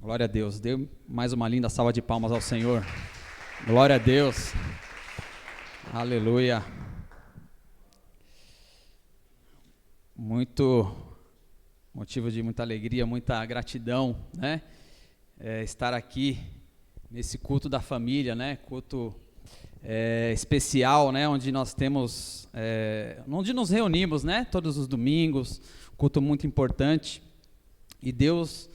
Glória a Deus. Dê mais uma linda salva de palmas ao Senhor. Glória a Deus. Aleluia. Muito motivo de muita alegria, muita gratidão, né? Estar aqui nesse culto da família, né? Culto especial, né? Onde nós temos, onde nos reunimos, né? Todos os domingos, culto muito importante. E Deus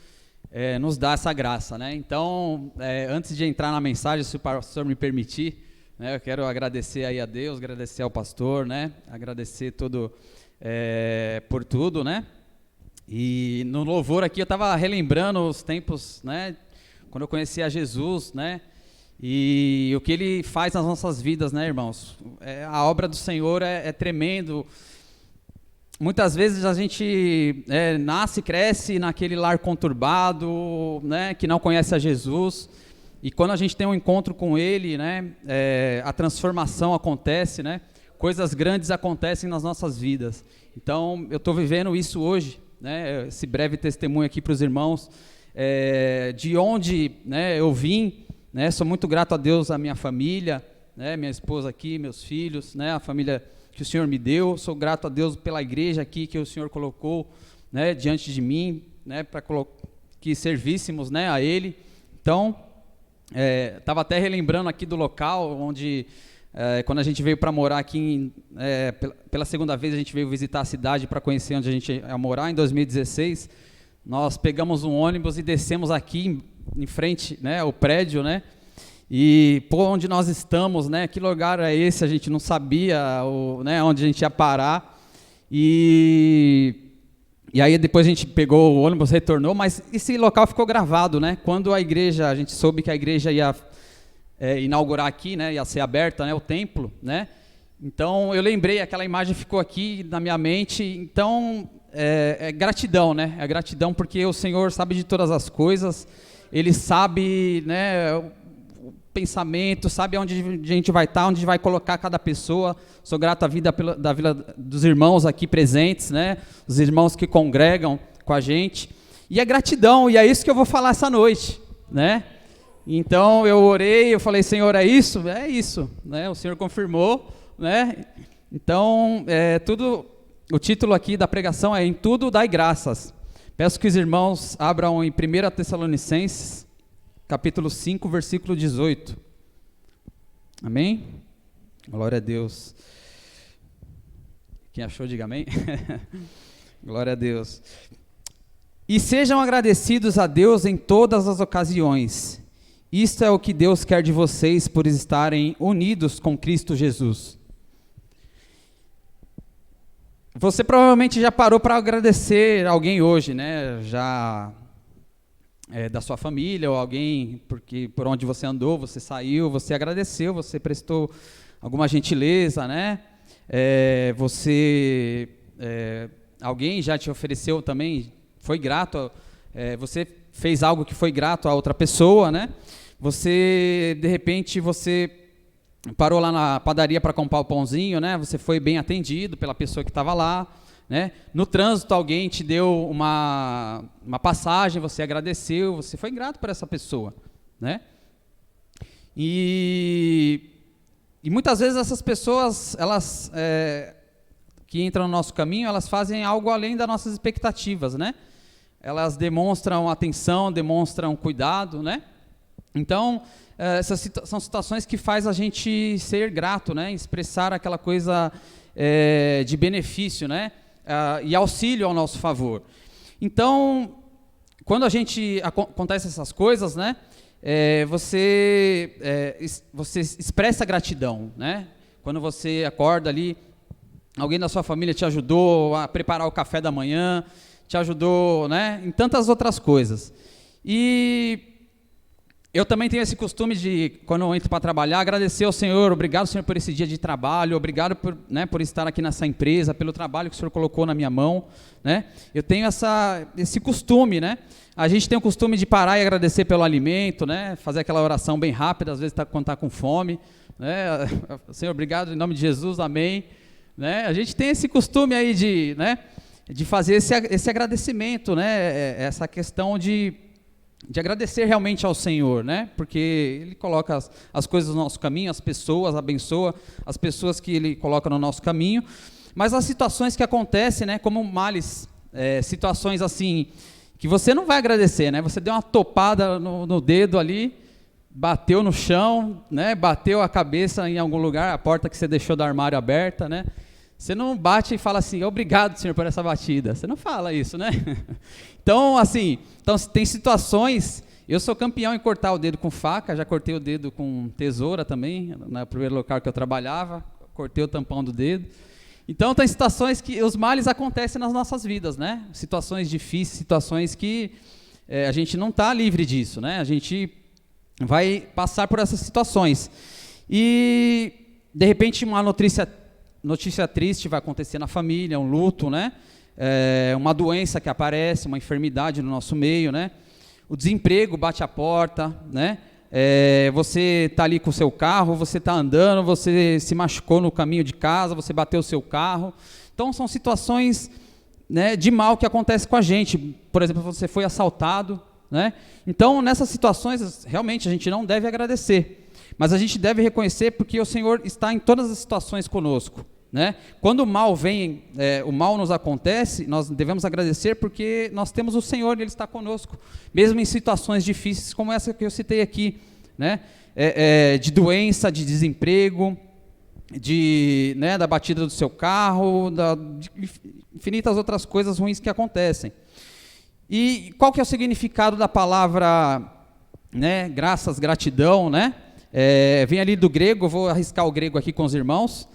nos dá essa graça, né? Então, antes de entrar na mensagem, se o pastor me permitir, né, eu quero agradecer aí a Deus, agradecer ao pastor, né? Agradecer por tudo, né? E no louvor aqui eu estava relembrando os tempos, né? Quando eu conheci a Jesus, né? E o que Ele faz nas nossas vidas, né, irmãos? A obra do Senhor é tremendo. Muitas vezes a gente nasce e cresce naquele lar conturbado, né, que não conhece a Jesus, e quando a gente tem um encontro com Ele, né, a transformação acontece, né, coisas grandes acontecem nas nossas vidas. Então, eu estou vivendo isso hoje, né, esse breve testemunho aqui para os irmãos, de onde, né, eu vim, né, sou muito grato a Deus, a minha família, né, minha esposa aqui, meus filhos, né, a família que o Senhor me deu, sou grato a Deus pela igreja aqui que o Senhor colocou, né, diante de mim, né, para que servíssemos, né, a Ele. Então, estava até relembrando aqui do local onde, quando a gente veio para morar aqui, pela segunda vez a gente veio visitar a cidade para conhecer onde a gente ia morar, em 2016, nós pegamos um ônibus e descemos aqui em frente, né, ao prédio, né, e onde nós estamos, né? Que lugar é esse? A gente não sabia, né, onde a gente ia parar. E aí depois a gente pegou o ônibus, retornou, mas esse local ficou gravado, né? Quando a gente soube que a igreja ia inaugurar aqui, né? Ia ser aberta, né? O templo, né? Então eu lembrei, aquela imagem ficou aqui na minha mente. Então gratidão, né? É gratidão porque o Senhor sabe de todas as coisas. Ele sabe, né? Pensamento, sabe onde a gente vai estar, onde vai colocar cada pessoa. Sou grato à vida da vida dos irmãos aqui presentes, né? Os irmãos que congregam com a gente. E a gratidão, e é isso que eu vou falar essa noite, né? Então eu orei, eu falei, Senhor, é isso? É isso, né? O Senhor confirmou, né? Então, o título aqui da pregação é Em Tudo Dai Graças. Peço que os irmãos abram em 1 Tessalonicenses, capítulo 5, versículo 18. Amém? Glória a Deus. Quem achou, diga amém. Glória a Deus. E sejam agradecidos a Deus em todas as ocasiões. Isto é o que Deus quer de vocês por estarem unidos com Cristo Jesus. Você provavelmente já parou para agradecer alguém hoje, né? Já... da sua família ou alguém, porque por onde você andou, você saiu, você agradeceu, você prestou alguma gentileza, né? Alguém já te ofereceu também, foi grato, você fez algo que foi grato a outra pessoa, né? De repente, você parou lá na padaria para comprar o pãozinho, né? Você foi bem atendido pela pessoa que estava lá. Né? No trânsito alguém te deu uma passagem, você agradeceu, você foi grato por essa pessoa, né? E muitas vezes essas pessoas, elas que entram no nosso caminho, elas fazem algo além das nossas expectativas, né? Elas demonstram atenção, demonstram cuidado, né? Então, essas são situações que faz a gente ser grato, né? Expressar aquela coisa de benefício, né? E auxílio ao nosso favor. Então, quando acontece essas coisas, né, você expressa gratidão, né? Quando você acorda ali, alguém da sua família te ajudou a preparar o café da manhã, te ajudou, né, em tantas outras coisas. E eu também tenho esse costume de, quando eu entro para trabalhar, agradecer ao Senhor, obrigado, Senhor, por esse dia de trabalho, obrigado por estar aqui nessa empresa, pelo trabalho que o Senhor colocou na minha mão, né? Eu tenho esse costume, né? A gente tem o costume de parar e agradecer pelo alimento, né? Fazer aquela oração bem rápida, às vezes quando está com fome, né? Senhor, obrigado, em nome de Jesus, amém. Né? A gente tem esse costume aí de fazer esse agradecimento, né? Essa questão de de agradecer realmente ao Senhor, né? Porque Ele coloca as coisas no nosso caminho, as pessoas, abençoa as pessoas que Ele coloca no nosso caminho, mas as situações que acontecem, né? Como males, situações assim, que você não vai agradecer, né? Você deu uma topada no dedo ali, bateu no chão, né? Bateu a cabeça em algum lugar, a porta que você deixou do armário aberta, né? Você não bate e fala assim, obrigado, Senhor, por essa batida. Você não fala isso, né? Então, assim, tem situações... Eu sou campeão em cortar o dedo com faca, já cortei o dedo com tesoura também, no primeiro local que eu trabalhava, cortei o tampão do dedo. Então, tem situações que os males acontecem nas nossas vidas, né? Situações difíceis, situações que a gente não está livre disso, né? A gente vai passar por essas situações. E, de repente, uma notícia triste vai acontecer na família, um luto, né? Uma doença que aparece, uma enfermidade no nosso meio, né? O desemprego bate a porta, né? Você está ali com o seu carro, você está andando, você se machucou no caminho de casa, você bateu o seu carro. Então, são situações, né, de mal que acontecem com a gente. Por exemplo, você foi assaltado, né? Então, nessas situações, realmente, a gente não deve agradecer. Mas a gente deve reconhecer porque o Senhor está em todas as situações conosco, né? Quando o mal vem, o mal nos acontece, nós devemos agradecer porque nós temos o Senhor e Ele está conosco, mesmo em situações difíceis como essa que eu citei aqui, né? De doença, de desemprego, né, da batida do seu carro, de infinitas outras coisas ruins que acontecem. E qual que é o significado da palavra, né, graças, gratidão, né? Vem ali do grego, eu vou arriscar o grego aqui com os irmãos.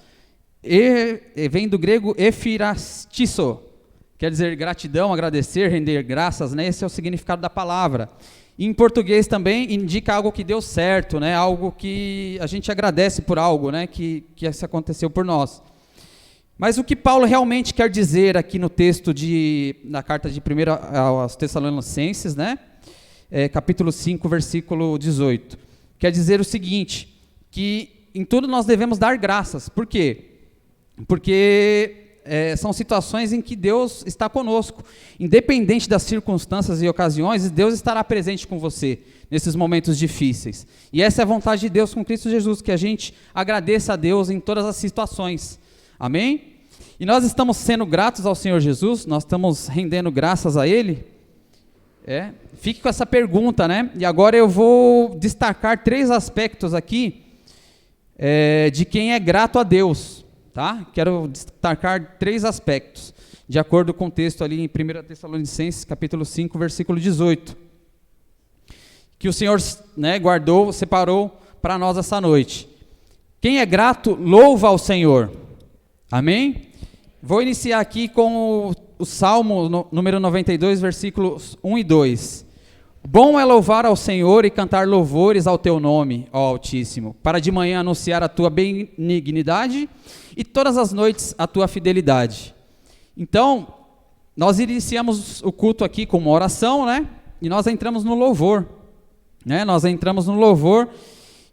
Vem do grego ephirastizo, quer dizer gratidão, agradecer, render graças, né? Esse é o significado da palavra. Em português também indica algo que deu certo, né? Algo que a gente agradece por algo, né? Que isso aconteceu por nós. Mas o que Paulo realmente quer dizer aqui no texto na carta de 1 aos Tessalonicenses, né? Capítulo 5, versículo 18. Quer dizer o seguinte, que em tudo nós devemos dar graças. Por quê? Porque são situações em que Deus está conosco. Independente das circunstâncias e ocasiões, Deus estará presente com você nesses momentos difíceis. E essa é a vontade de Deus com Cristo Jesus, que a gente agradeça a Deus em todas as situações. Amém? E nós estamos sendo gratos ao Senhor Jesus, nós estamos rendendo graças a Ele. Fique com essa pergunta, né? E agora eu vou destacar 3 aspectos aqui de quem é grato a Deus. Tá? Quero destacar 3 aspectos, de acordo com o texto ali em 1 Tessalonicenses, capítulo 5, versículo 18, que o Senhor, né, guardou, separou para nós essa noite. Quem é grato, louva ao Senhor. Amém? Vou iniciar aqui com o Salmo número 92, versículos 1 e 2. Bom é louvar ao Senhor e cantar louvores ao teu nome, ó Altíssimo, para de manhã anunciar a tua benignidade e todas as noites a tua fidelidade. Então, nós iniciamos o culto aqui com uma oração, né? E nós entramos no louvor, né? Nós entramos no louvor,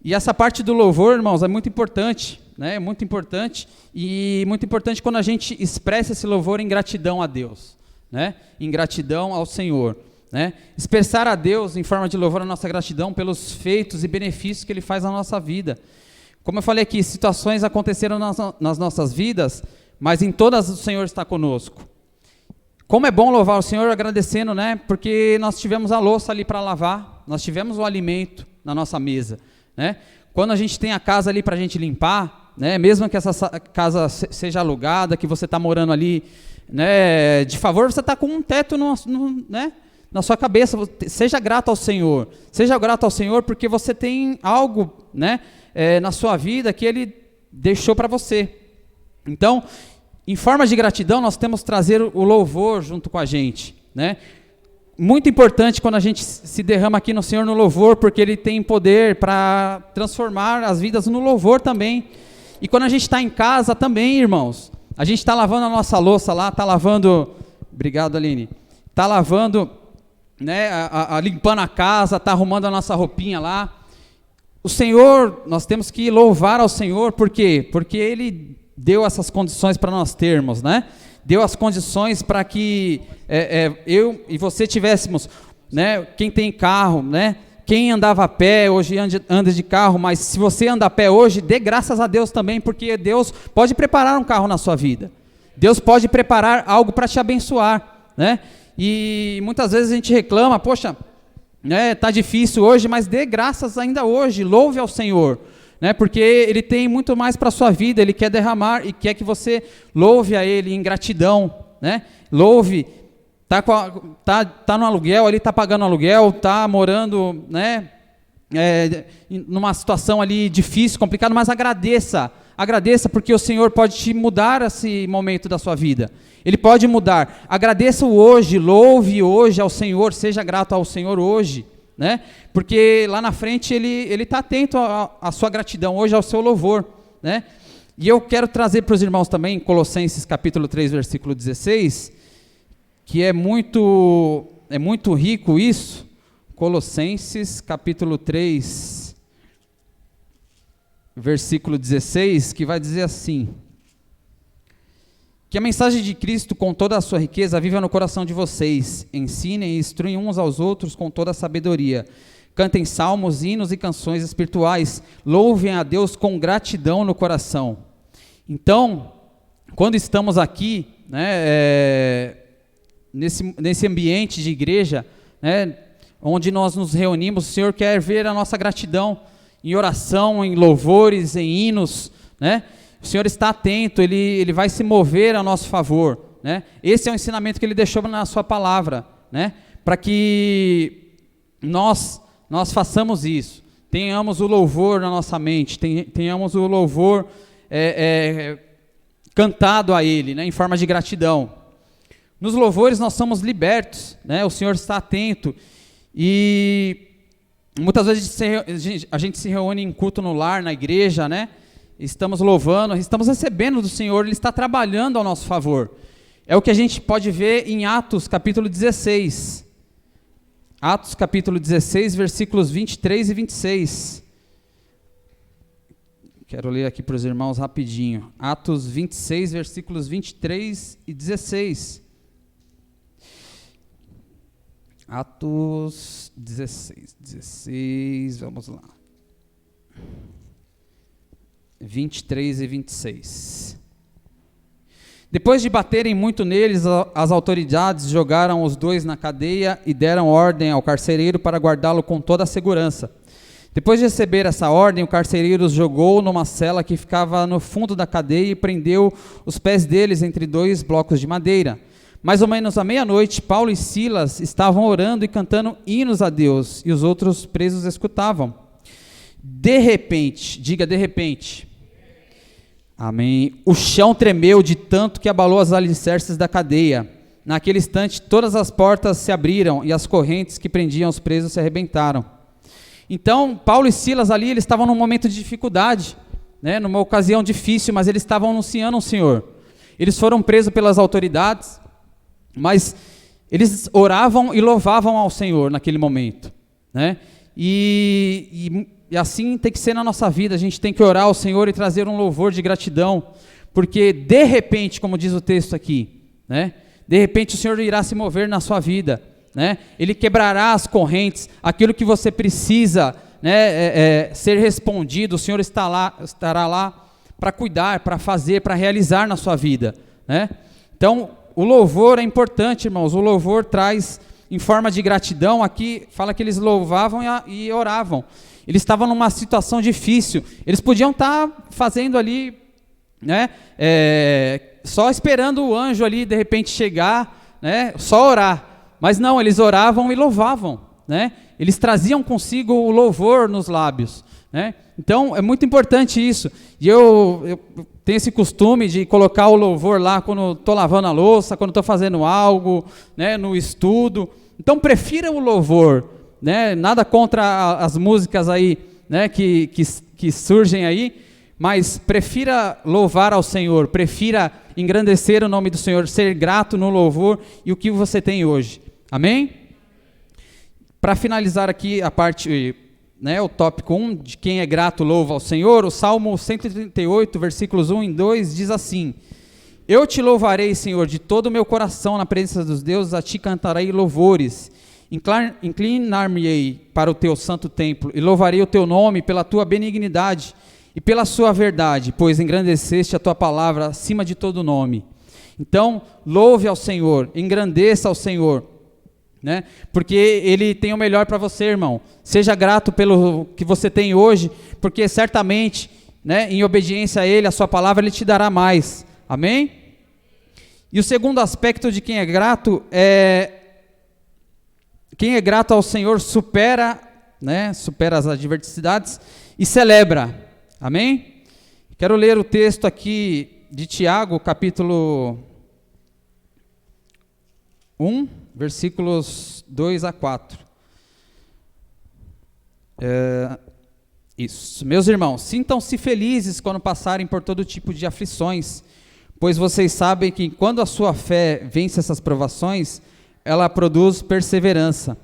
e essa parte do louvor, irmãos, é muito importante, né? É muito importante, e muito importante quando a gente expressa esse louvor em gratidão a Deus, né? Em gratidão ao Senhor. Né? Expressar a Deus em forma de louvor a nossa gratidão pelos feitos e benefícios que Ele faz na nossa vida. Como eu falei aqui, situações aconteceram nas nossas vidas, mas em todas o Senhor está conosco. Como é bom louvar o Senhor agradecendo, né? Porque nós tivemos a louça ali para lavar, nós tivemos o alimento na nossa mesa, né? Quando a gente tem a casa ali para a gente limpar, né? Mesmo que essa casa seja alugada, que você está morando ali, né? De favor, você está com um teto né? Na sua cabeça, seja grato ao Senhor. Seja grato ao Senhor porque você tem algo, né, na sua vida que Ele deixou para você. Então, em forma de gratidão, nós temos que trazer o louvor junto com a gente, né? Muito importante quando a gente se derrama aqui no Senhor no louvor, porque Ele tem poder para transformar as vidas no louvor também. E quando a gente está em casa também, irmãos, a gente está lavando a nossa louça lá, está lavando... Obrigado, Aline. Está lavando... né, limpando a casa, está arrumando a nossa roupinha lá. O Senhor, nós temos que louvar ao Senhor, por quê? Porque Ele deu essas condições para nós termos, né? Deu as condições para que eu e você tivéssemos né? Quem tem carro, né? Quem andava a pé, hoje anda de carro, mas se você anda a pé hoje, dê graças a Deus também, porque Deus pode preparar um carro na sua vida. Deus pode preparar algo para te abençoar, né? E muitas vezes a gente reclama, poxa, né, tá difícil hoje, mas dê graças ainda hoje, louve ao Senhor, né? Porque Ele tem muito mais para a sua vida, Ele quer derramar e quer que você louve a Ele em gratidão, né? Louve. Tá no aluguel, ele está pagando aluguel, está morando, né, numa situação ali difícil, complicada, mas agradeça porque o Senhor pode te mudar esse momento da sua vida. Ele pode mudar. Agradeça o hoje, louve hoje ao Senhor, seja grato ao Senhor hoje, né? Porque lá na frente ele está atento à sua gratidão, hoje ao seu louvor, né? E eu quero trazer para os irmãos também, Colossenses capítulo 3, versículo 16, que é muito rico isso, Colossenses capítulo 3, versículo 16, que vai dizer assim: que a mensagem de Cristo com toda a sua riqueza viva no coração de vocês, ensinem e instruem uns aos outros com toda a sabedoria, cantem salmos, hinos e canções espirituais, louvem a Deus com gratidão no coração. Então, quando estamos aqui, né, nesse ambiente de igreja, né, onde nós nos reunimos, o Senhor quer ver a nossa gratidão em oração, em louvores, em hinos, né? O Senhor está atento, Ele vai se mover a nosso favor, né? Esse é o ensinamento que Ele deixou na sua palavra, né? Para que nós façamos isso, tenhamos o louvor na nossa mente, tenhamos o louvor cantado a Ele, né, em forma de gratidão. Nos louvores nós somos libertos, né? O Senhor está atento e muitas vezes a gente se reúne em culto no lar, na igreja, né? Estamos louvando, estamos recebendo do Senhor, Ele está trabalhando ao nosso favor. É o que a gente pode ver em Atos capítulo 16. Atos capítulo 16, versículos 23 e 26. Quero ler aqui para os irmãos rapidinho. Atos 26, versículos 23 e 16. Atos 16, vamos lá. 23 e 26. Depois de baterem muito neles, as autoridades jogaram os dois na cadeia e deram ordem ao carcereiro para guardá-lo com toda a segurança. Depois de receber essa ordem, o carcereiro os jogou numa cela que ficava no fundo da cadeia e prendeu os pés deles entre dois blocos de madeira. Mais ou menos à meia-noite, Paulo e Silas estavam orando e cantando hinos a Deus, e os outros presos escutavam. De repente, diga de repente, amém, o chão tremeu de tanto que abalou as alicerces da cadeia. Naquele instante, todas as portas se abriram e as correntes que prendiam os presos se arrebentaram. Então, Paulo e Silas ali, eles estavam num momento de dificuldade, né, numa ocasião difícil, mas eles estavam anunciando o Senhor. Eles foram presos pelas autoridades, mas eles oravam e louvavam ao Senhor naquele momento, né? E assim tem que ser na nossa vida, a gente tem que orar ao Senhor e trazer um louvor de gratidão, porque de repente, como diz o texto aqui, né? De repente o Senhor irá se mover na sua vida, né? Ele quebrará as correntes, aquilo que você precisa, né, ser respondido, o Senhor estará lá para cuidar, para fazer, para realizar na sua vida, né? Então, o louvor é importante, irmãos, o louvor traz em forma de gratidão. Aqui fala que eles louvavam e oravam. Eles estavam numa situação difícil, eles podiam estar fazendo ali, né, só esperando o anjo ali de repente chegar, né, só orar, mas não, eles oravam e louvavam, né? Eles traziam consigo o louvor nos lábios, né? Então é muito importante isso, e eu tenho esse costume de colocar o louvor lá quando estou lavando a louça, quando estou fazendo algo, né, no estudo. Então prefira o louvor, né? Nada contra as músicas aí, né, que surgem aí, mas prefira louvar ao Senhor, prefira engrandecer o nome do Senhor, ser grato no louvor e o que você tem hoje. Amém? Para finalizar aqui a parte, né, o tópico 1, de quem é grato louva ao Senhor, o Salmo 138, versículos 1 e 2, diz assim: Eu te louvarei, Senhor, de todo o meu coração na presença dos deuses, a ti cantarei louvores, Inclinar-me-ei para o teu santo templo e louvarei o teu nome pela tua benignidade e pela sua verdade, pois engrandeceste a tua palavra acima de todo nome. Então, louve ao Senhor, engrandeça ao Senhor, né? Porque Ele tem o melhor para você, irmão. Seja grato pelo que você tem hoje, porque certamente, né, em obediência a Ele, a sua palavra, Ele te dará mais. Amém? E o segundo aspecto de quem é grato quem é grato ao Senhor supera, né, supera as adversidades e celebra. Amém? Quero ler o texto aqui de Tiago, capítulo 1, versículos 2 a 4. Isso. Meus irmãos, sintam-se felizes quando passarem por todo tipo de aflições, pois vocês sabem que quando a sua fé vence essas provações, ela produz perseverança.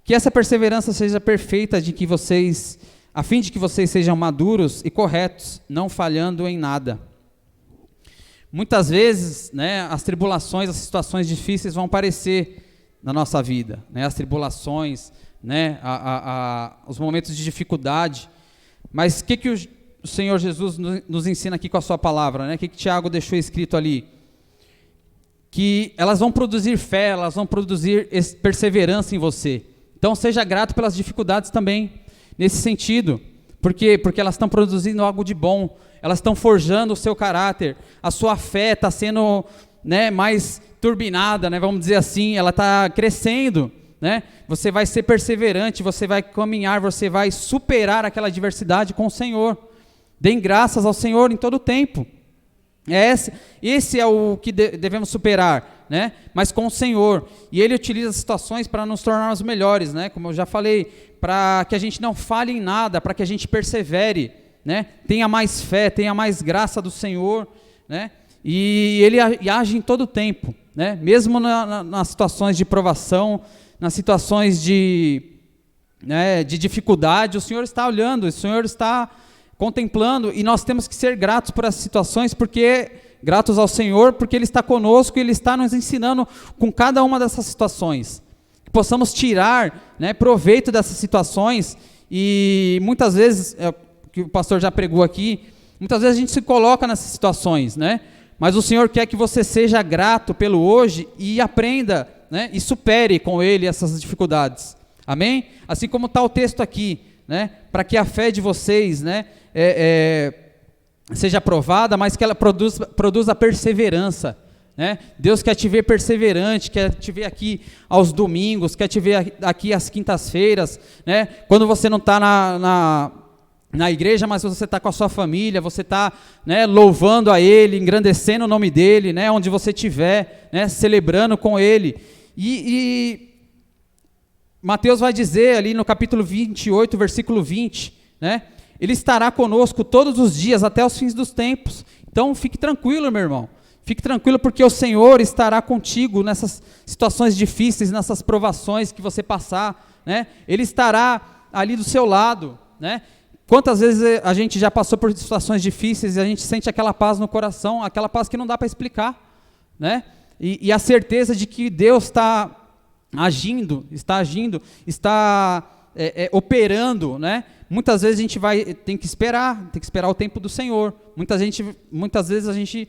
Que essa perseverança seja perfeita, a fim de que vocês sejam maduros e corretos, não falhando em nada. Muitas vezes, né, as tribulações, as situações difíceis vão aparecer na nossa vida, né, as tribulações, né, os momentos de dificuldade. Mas o que o Senhor Jesus nos ensina aqui com a sua palavra, né? O que Tiago deixou escrito ali? Que elas vão produzir fé, elas vão produzir perseverança em você. Então seja grato pelas dificuldades também, nesse sentido. Por quê? Porque elas estão produzindo algo de bom, elas estão forjando o seu caráter, a sua fé está sendo, né, mais turbinada, né, vamos dizer assim, ela está crescendo, né? Você vai ser perseverante, você vai caminhar, você vai superar aquela adversidade com o Senhor. Deem graças ao Senhor em todo o tempo. Esse é o que devemos superar, né? Mas com o Senhor. E Ele utiliza as situações para nos tornarmos melhores, né? Como eu já falei, para que a gente não falhe em nada, para que a gente persevere, né? Tenha mais fé, tenha mais graça do Senhor, né? E Ele age em todo o tempo, né? Mesmo nas situações de provação, nas situações de dificuldade, o Senhor está olhando, o Senhor está contemplando, e nós temos que ser gratos por essas situações, gratos ao Senhor, porque Ele está conosco e Ele está nos ensinando com cada uma dessas situações. Que possamos tirar, né, proveito dessas situações, e muitas vezes, que o pastor já pregou aqui, muitas vezes a gente se coloca nessas situações, né? Mas o Senhor quer que você seja grato pelo hoje e aprenda, né, e supere com Ele essas dificuldades. Amém? Assim como está o texto aqui, né, para que a fé de vocês, né, seja aprovada, mas que ela produza perseverança, né? Deus quer te ver perseverante, quer te ver aqui aos domingos, quer te ver aqui às quintas-feiras, né? Quando você não está na igreja, mas você está com a sua família, você está, né, louvando a Ele, engrandecendo o nome dEle, né, onde você estiver, né, celebrando com Ele. E Mateus vai dizer ali no capítulo 28, versículo 20, né? Ele estará conosco todos os dias até os fins dos tempos. Então fique tranquilo, meu irmão. Fique tranquilo, porque o Senhor estará contigo nessas situações difíceis, nessas provações que você passar, né? Ele estará ali do seu lado, né? Quantas vezes a gente já passou por situações difíceis e a gente sente aquela paz no coração, aquela paz que não dá para explicar, né? E a certeza de que Deus está agindo, está operando, né? Muitas vezes a gente tem que esperar o tempo do Senhor. Muitas vezes a gente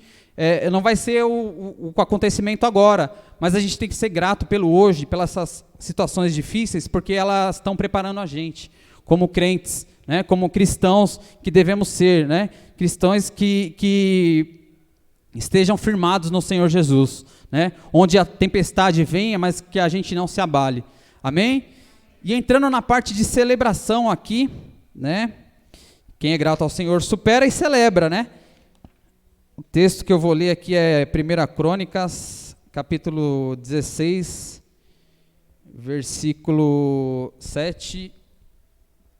não vai ser o acontecimento agora, mas a gente tem que ser grato pelo hoje, pelas essas situações difíceis, porque elas estão preparando a gente, como crentes, né? Como cristãos que devemos ser, né? Cristãos que estejam firmados no Senhor Jesus, né? Onde a tempestade venha, mas que a gente não se abale. Amém? E entrando na parte de celebração aqui, né? Quem é grato ao Senhor supera e celebra, né? O texto que eu vou ler aqui é 1 Crônicas, capítulo 16, versículo 7.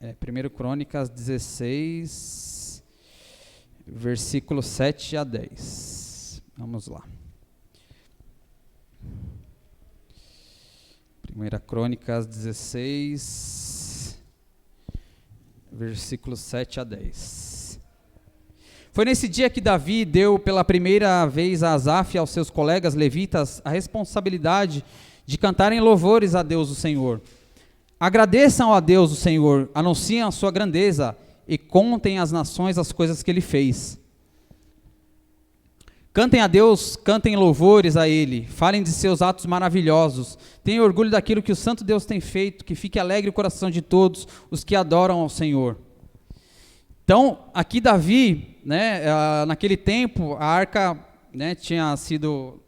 1 Crônicas 16, versículo 7 a 10. Vamos lá. 1 Crônicas 16, versículos 7 a 10. Foi nesse dia que Davi deu pela primeira vez a Asaf e aos seus colegas levitas a responsabilidade de cantarem louvores a Deus o Senhor. Agradeçam a Deus o Senhor, anunciem a sua grandeza e contem às nações as coisas que Ele fez. Cantem a Deus, cantem louvores a Ele, falem de seus atos maravilhosos, tenham orgulho daquilo que o Santo Deus tem feito, que fique alegre o coração de todos os que adoram ao Senhor. Então, aqui Davi, né, naquele tempo, a arca, né, tinha sido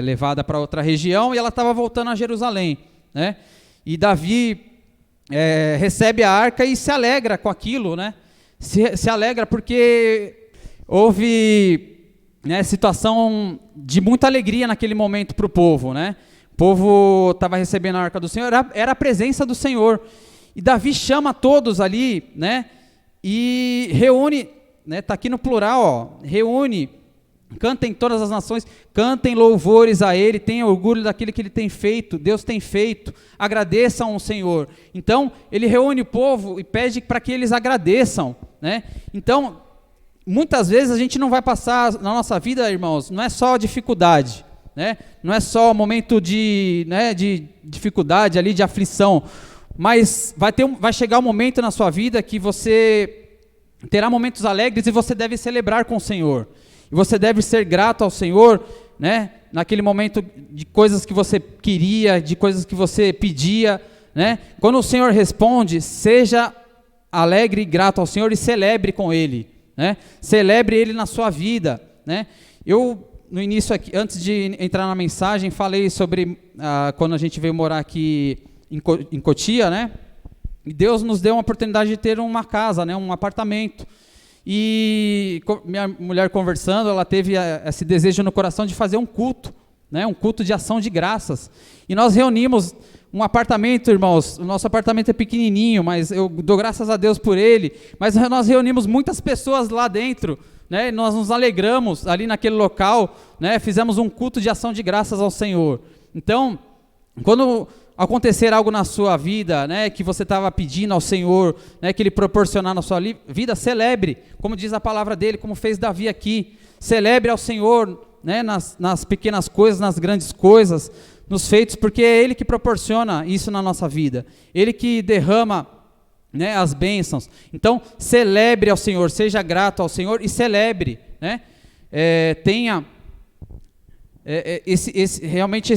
levada para outra região e ela estava voltando a Jerusalém, né? E Davi recebe a arca e se alegra com aquilo, né? Se alegra porque houve, né, situação de muita alegria naquele momento para o povo, né? O povo estava recebendo a arca do Senhor, era a presença do Senhor. E Davi chama todos ali, né? E reúne, né? Está aqui no plural, ó, reúne, cantem todas as nações, cantem louvores a Ele, tenham orgulho daquilo que Ele tem feito, Deus tem feito, agradeçam ao Senhor. Então, Ele reúne o povo e pede para que eles agradeçam, né? Então, muitas vezes a gente não vai passar na nossa vida, irmãos, não é só dificuldade, né? Não é só momento de dificuldade ali, de aflição, mas vai chegar um momento na sua vida que você terá momentos alegres e você deve celebrar com o Senhor. E você deve ser grato ao Senhor, né? Naquele momento de coisas que você queria, de coisas que você pedia, né? Quando o Senhor responde, seja alegre e grato ao Senhor e celebre com Ele, né? Celebre Ele na sua vida, né? Eu, no início aqui, antes de entrar na mensagem, falei sobre quando a gente veio morar aqui em Cotia, né? E Deus nos deu uma oportunidade de ter uma casa, né? Um apartamento. E minha mulher conversando, ela teve esse desejo no coração de fazer um culto, né? Um culto de ação de graças. E nós reunimos um apartamento, irmãos, o nosso apartamento é pequenininho, mas eu dou graças a Deus por ele, mas nós reunimos muitas pessoas lá dentro, né? Nós nos alegramos ali naquele local, né? Fizemos um culto de ação de graças ao Senhor. Então, quando acontecer algo na sua vida, né, que você estava pedindo ao Senhor, né, que Ele proporcionar na sua vida, celebre, como diz a palavra dele, como fez Davi aqui, celebre ao Senhor, né, nas pequenas coisas, nas grandes coisas, nos feitos, porque é Ele que proporciona isso na nossa vida, Ele que derrama, né, as bênçãos. Então, celebre ao Senhor, seja grato ao Senhor e celebre, né, tenha realmente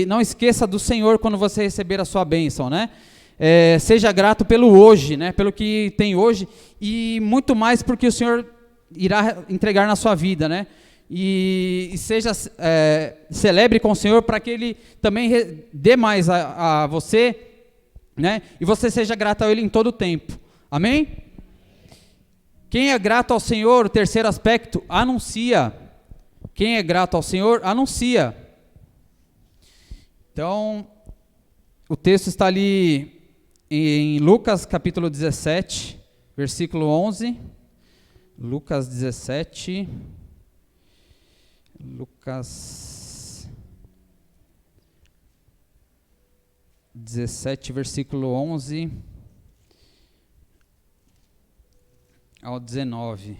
não esqueça do Senhor quando você receber a sua bênção, né? Seja grato pelo hoje, né? Pelo que tem hoje e muito mais porque o Senhor irá entregar na sua vida, né? E celebre com o Senhor para que Ele também dê mais a você, né? E você seja grato a Ele em todo o tempo. Amém? Quem é grato ao Senhor, o terceiro aspecto, anuncia. Quem é grato ao Senhor, anuncia. Então, o texto está ali em Lucas capítulo 17, versículo 11. Lucas 17. Lucas 17, versículo 11 ao 19.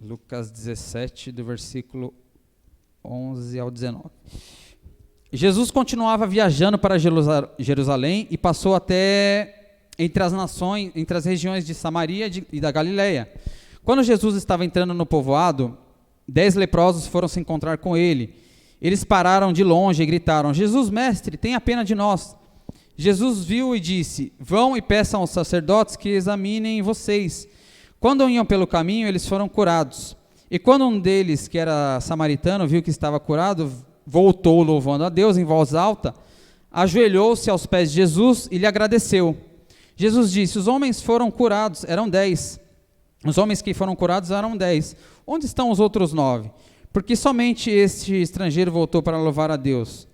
Lucas 17, do versículo 11 ao 19. Jesus continuava viajando para Jerusalém e passou até entre as nações, entre as regiões de Samaria e da Galileia. Quando Jesus estava entrando no povoado, 10 leprosos foram se encontrar com ele. Eles pararam de longe e gritaram: Jesus, mestre, tenha pena de nós. Jesus viu e disse: vão e peçam aos sacerdotes que examinem vocês. Quando iam pelo caminho, eles foram curados. E quando um deles, que era samaritano, viu que estava curado, voltou louvando a Deus em voz alta, ajoelhou-se aos pés de Jesus e lhe agradeceu. Jesus disse: os homens foram curados, eram 10. Os homens que foram curados eram 10. Onde estão os outros 9? Porque somente este estrangeiro voltou para louvar a Deus.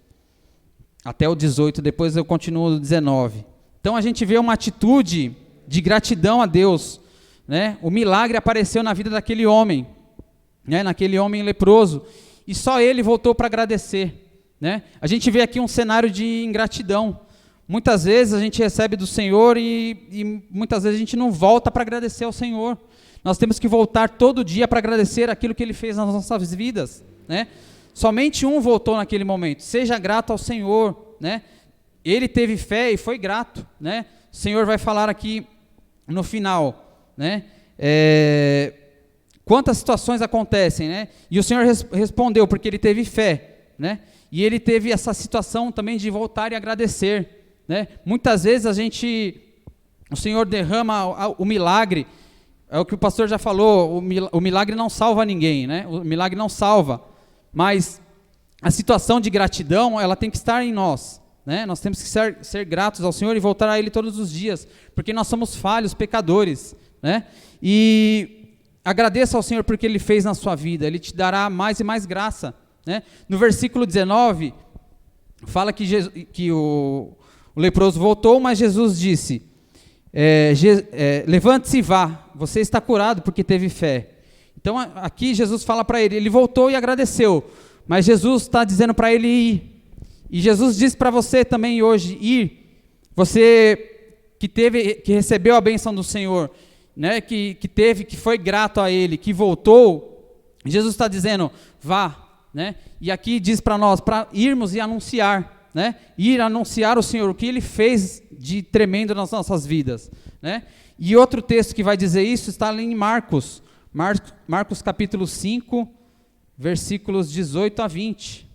Até o 18, depois eu continuo no 19. Então a gente vê uma atitude de gratidão a Deus, né? O milagre apareceu na vida daquele homem, né? Naquele homem leproso, e só ele voltou para agradecer, né? A gente vê aqui um cenário de ingratidão. Muitas vezes a gente recebe do Senhor e muitas vezes a gente não volta para agradecer ao Senhor. Nós temos que voltar todo dia para agradecer aquilo que Ele fez nas nossas vidas, né? Somente um voltou naquele momento. Seja grato ao Senhor, né? Ele teve fé e foi grato, né? O Senhor vai falar aqui no final, né? Quantas situações acontecem, né? E o Senhor respondeu porque ele teve fé, né? E ele teve essa situação também de voltar e agradecer, né? Muitas vezes o Senhor derrama o milagre. É o que o pastor já falou, o milagre não salva ninguém, né? O milagre não salva, mas a situação de gratidão, ela tem que estar em nós, né? Nós temos que ser gratos ao Senhor e voltar a Ele todos os dias, porque nós somos falhos, pecadores, né? E agradeça ao Senhor porque Ele fez na sua vida, Ele te dará mais e mais graça, né? No versículo 19, fala que o leproso voltou, mas Jesus disse, levante-se e vá, você está curado porque teve fé. Então aqui Jesus fala para ele voltou e agradeceu, mas Jesus está dizendo para ele ir, e Jesus diz para você também hoje, ir, você que recebeu a bênção do Senhor, né, que foi grato a Ele, que voltou, Jesus está dizendo, vá, né, e aqui diz para nós, para irmos e anunciar, né, ir anunciar o Senhor, o que Ele fez de tremendo nas nossas vidas, né, e outro texto que vai dizer isso está ali em Marcos capítulo 5, versículos 18 a 20,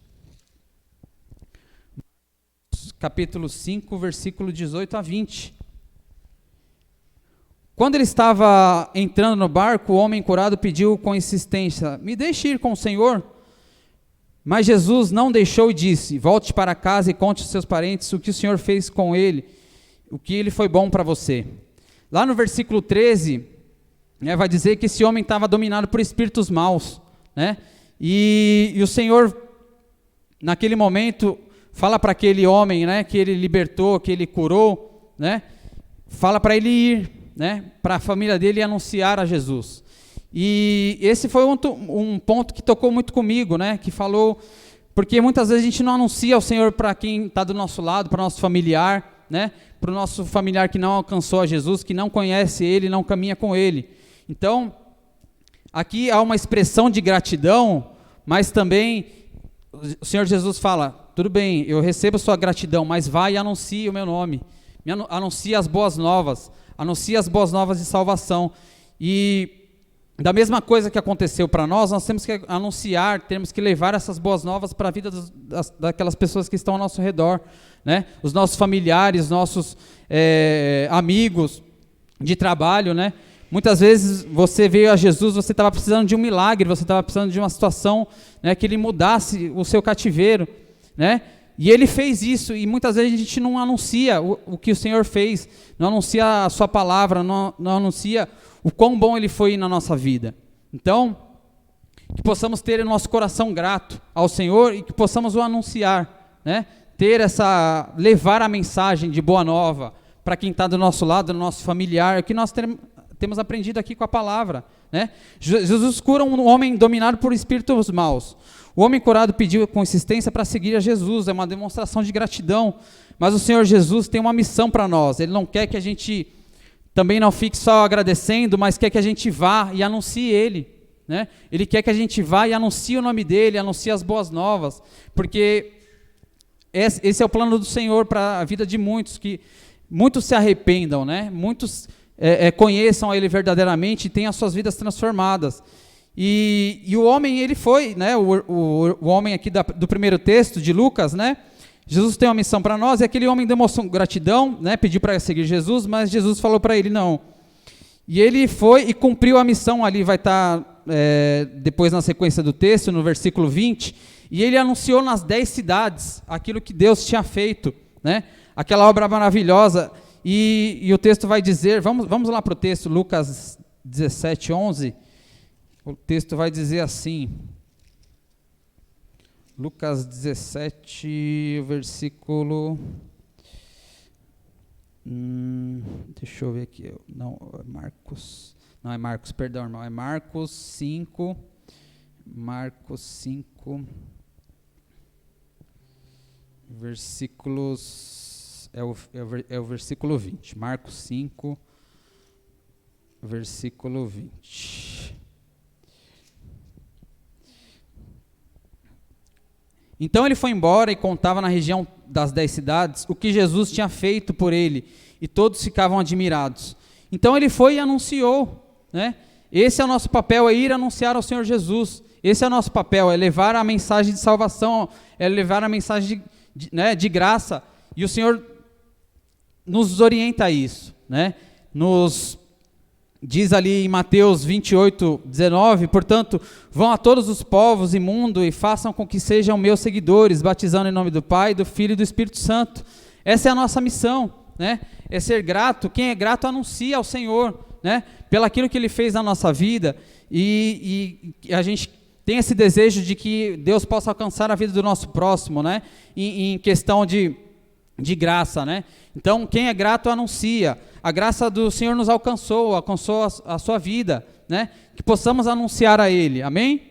capítulo 5, versículo 18 a 20, quando ele estava entrando no barco, o homem curado pediu com insistência, me deixe ir com o Senhor, mas Jesus não deixou e disse, volte para casa e conte aos seus parentes o que o Senhor fez com ele, o que ele foi bom para você. Lá no versículo 13, né, vai dizer que esse homem estava dominado por espíritos maus, né, e o Senhor, naquele momento, fala para aquele homem, né, que ele libertou, que ele curou, né, fala para ele ir, né, para a família dele anunciar a Jesus. E esse foi um ponto que tocou muito comigo, né, que falou, porque muitas vezes a gente não anuncia o Senhor para quem está do nosso lado, para o nosso familiar, né, para o nosso familiar que não alcançou a Jesus, que não conhece Ele, não caminha com Ele. Então, aqui há uma expressão de gratidão, mas também o Senhor Jesus fala, tudo bem, eu recebo sua gratidão, mas vai e anuncie o meu nome, anuncie as boas novas, anuncie as boas novas de salvação. E da mesma coisa que aconteceu para nós temos que anunciar, temos que levar essas boas novas para a vida daquelas pessoas que estão ao nosso redor, né? Os nossos familiares, nossos amigos de trabalho, né? Muitas vezes você veio a Jesus, você estava precisando de um milagre, você estava precisando de uma situação, né, que Ele mudasse o seu cativeiro, né? E Ele fez isso, e muitas vezes a gente não anuncia o que o Senhor fez, não anuncia a sua palavra, não anuncia o quão bom Ele foi na nossa vida. Então, que possamos ter o nosso coração grato ao Senhor e que possamos o anunciar, né? Levar a mensagem de boa nova para quem está do nosso lado, do nosso familiar, que nós temos aprendido aqui com a palavra, né? Jesus cura um homem dominado por espíritos maus. O homem curado pediu com insistência para seguir a Jesus, é uma demonstração de gratidão, mas o Senhor Jesus tem uma missão para nós, Ele não quer que a gente também não fique só agradecendo, mas quer que a gente vá e anuncie Ele, né? Ele quer que a gente vá e anuncie o nome dEle, anuncie as boas novas, porque esse é o plano do Senhor para a vida de muitos, que muitos se arrependam, né? Muitos conheçam a Ele verdadeiramente e tenham as suas vidas transformadas. E o homem, ele foi, né, o homem aqui do primeiro texto de Lucas, né, Jesus tem uma missão para nós, e aquele homem demonstrou gratidão, né, pediu para seguir Jesus, mas Jesus falou para ele não. E ele foi e cumpriu a missão, ali vai estar depois na sequência do texto, no versículo 20, e ele anunciou nas 10 cidades aquilo que Deus tinha feito, né, aquela obra maravilhosa, e o texto vai dizer, vamos lá para o texto, Lucas 17, 11, o texto vai dizer assim, Lucas 17, versículo, deixa eu ver aqui, não é Marcos, perdão, irmão, é Marcos 5, versículos, é o versículo 20, Marcos 5, versículo 20. Então ele foi embora e contava na região das 10 cidades o que Jesus tinha feito por ele, e todos ficavam admirados. Então ele foi e anunciou, né? Esse é o nosso papel, é ir anunciar ao Senhor Jesus. Esse é o nosso papel, é levar a mensagem de salvação, é levar a mensagem de graça. E o Senhor nos orienta a isso, né? Nos diz ali em Mateus 28, 19, portanto, vão a todos os povos e mundo e façam com que sejam meus seguidores, batizando em nome do Pai, do Filho e do Espírito Santo. Essa é a nossa missão, né? É ser grato. Quem é grato anuncia ao Senhor, né? Pelaquilo que Ele fez na nossa vida, e a gente tem esse desejo de que Deus possa alcançar a vida do nosso próximo, né? Em questão de graça, né? Então, quem é grato anuncia. A graça do Senhor nos alcançou a sua vida, né? Que possamos anunciar a Ele, amém?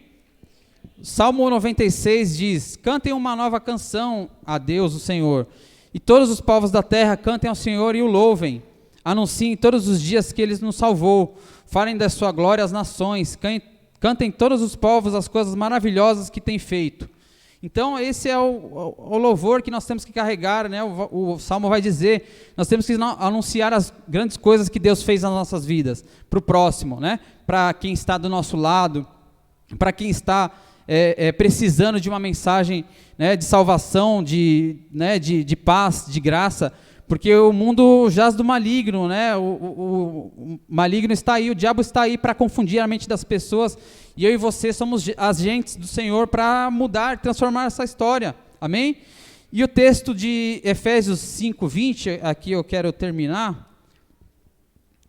Salmo 96 diz: cantem uma nova canção a Deus, o Senhor, e todos os povos da terra cantem ao Senhor e o louvem. Anunciem todos os dias que Ele nos salvou, falem da sua glória às nações, cantem todos os povos as coisas maravilhosas que tem feito. Então esse é o louvor que nós temos que carregar, né? O Salmo vai dizer, nós temos que anunciar as grandes coisas que Deus fez nas nossas vidas, para o próximo, né? Para quem está do nosso lado, para quem está precisando de uma mensagem, né, de salvação, de paz, de graça, porque o mundo jaz do maligno, né? O maligno está aí, o diabo está aí para confundir a mente das pessoas, e eu e você somos agentes do Senhor para mudar, transformar essa história, amém? E o texto de Efésios 5:20, aqui eu quero terminar,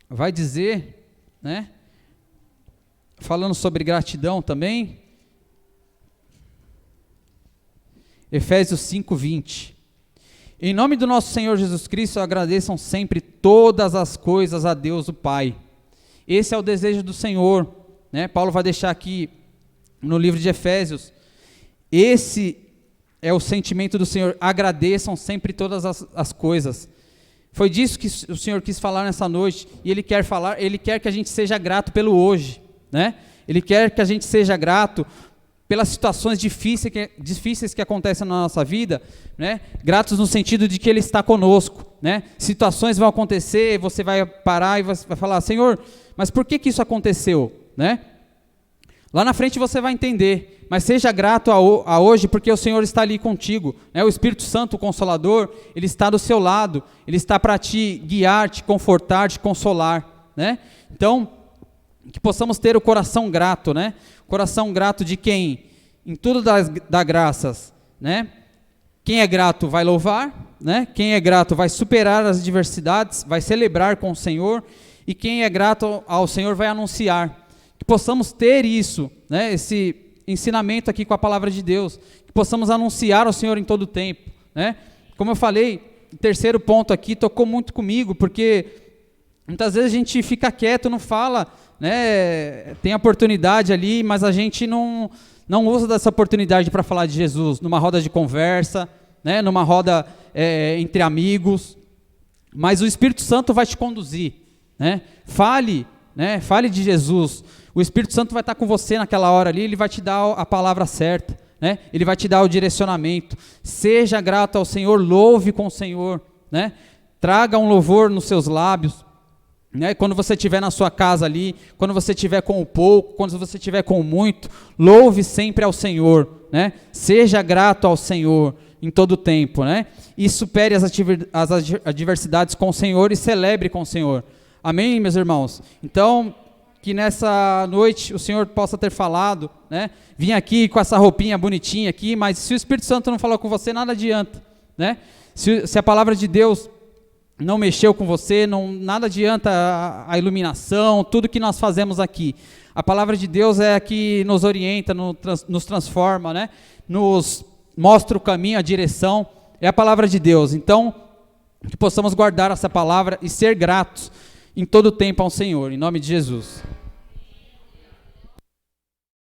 vai dizer, né? Falando sobre gratidão também, Efésios 5:20. Em nome do nosso Senhor Jesus Cristo, agradeçam sempre todas as coisas a Deus o Pai. Esse é o desejo do Senhor, né? Paulo vai deixar aqui no livro de Efésios. Esse é o sentimento do Senhor, agradeçam sempre todas as coisas. Foi disso que o Senhor quis falar nessa noite, e Ele quer que a gente seja grato pelo hoje, né? Ele quer que a gente seja grato pelas situações difíceis que acontecem na nossa vida, né? Gratos no sentido de que Ele está conosco, né? Situações vão acontecer, você vai parar e vai falar: Senhor, mas por que isso aconteceu, né? Lá na frente você vai entender, mas seja grato a hoje, porque o Senhor está ali contigo, né? O Espírito Santo, o Consolador, Ele está do seu lado, Ele está para te guiar, te confortar, te consolar, né? Então, que possamos ter o coração grato, né? Coração grato de quem em tudo dá graças, né? Quem é grato vai louvar, né? Quem é grato vai superar as adversidades, vai celebrar com o Senhor, e quem é grato ao Senhor vai anunciar. Que possamos ter isso, né? Esse ensinamento aqui com a palavra de Deus, que possamos anunciar ao Senhor em todo o tempo, né? Como eu falei, o terceiro ponto aqui tocou muito comigo, porque muitas vezes a gente fica quieto, não fala, né? Tem oportunidade ali, mas a gente não usa dessa oportunidade para falar de Jesus, numa roda de conversa, né? Numa roda entre amigos, mas o Espírito Santo vai te conduzir, né? Fale de Jesus, o Espírito Santo vai estar com você naquela hora ali, ele vai te dar a palavra certa, né? Ele vai te dar o direcionamento. Seja grato ao Senhor, louve com o Senhor, né? Traga um louvor nos seus lábios, né? Quando você estiver na sua casa ali, quando você estiver com o pouco, quando você estiver com o muito, louve sempre ao Senhor, né? Seja grato ao Senhor em todo o tempo, né? E supere as adversidades com o Senhor e celebre com o Senhor. Amém, meus irmãos? Então, que nessa noite o Senhor possa ter falado, né? Vim aqui com essa roupinha bonitinha aqui, mas se o Espírito Santo não falou com você, nada adianta, né? Se a palavra de Deus não mexeu com você, nada adianta a iluminação, tudo que nós fazemos aqui. A palavra de Deus é a que nos orienta, nos transforma, né? Nos mostra o caminho, a direção, é a palavra de Deus. Então, que possamos guardar essa palavra e ser gratos em todo o tempo ao Senhor, em nome de Jesus.